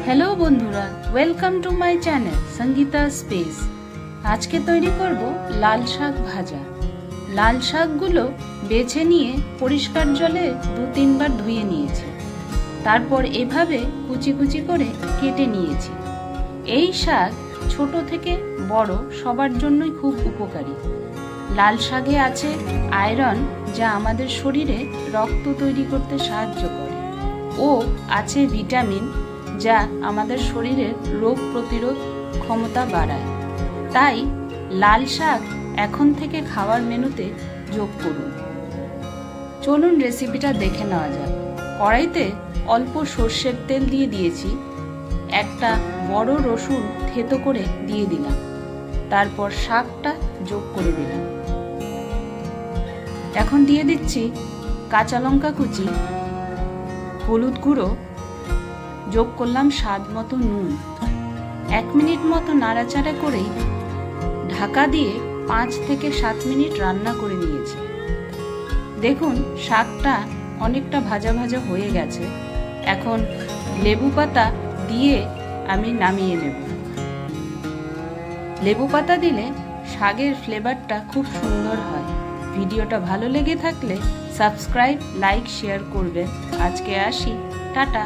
Hello बंधुरा welcome to my channel Sangeeta space. आज के तैरी करब लाल शाक भाजा। लाल শাকগুলো বেছে নিয়ে পরিষ্কার জলে 2-3 বার ধুয়ে নিয়েছি। তারপর এভাবে কুচি কুচি করে কেটে নিয়েছি। এই শাক ছোট থেকে বড় সবার জন্যই খুব উপকারী। লাল শাকে আছে আয়রন, যা আমাদের শরীরে রক্ত তৈরি করতে সাহায্য করে, ও আছে ভিটামিন, যা আমাদের শরীরের রোগ প্রতিরোধ ক্ষমতা বাড়ায়। তাই লাল শাক এখন থেকে খাওয়ার মেনুতে যোগ করুন। চলুন রেসিপিটা দেখে নেওয়া যাক। কড়াইতে অল্প সর্ষের তেল দিয়ে দিয়েছি। একটা বড় রসুন থেতো করে দিয়ে দিলাম। তারপর শাকটা যোগ করে দিলাম। এখন দিয়ে দিচ্ছি কাঁচা লঙ্কা কুচি, হলুদ গুঁড়ো, যোগ করলাম স্বাদ মতো নুন। 1 মিনিট মতো নাড়াচাড়া করেই ঢাকা দিয়ে 5 থেকে 7 মিনিট রান্না করে নিয়েছি। দেখুন শাকটা অনেকটা ভাজা ভাজা হয়ে গেছে। এখন লেবু পাতা দিয়ে আমি নামিয়ে নেব। লেবু পাতা দিলে শাকের ফ্লেভারটা খুব সুন্দর হয়। ভিডিওটা ভালো লেগে থাকলে সাবস্ক্রাইব, লাইক, শেয়ার করবেন। আজকে আসি, টাটা।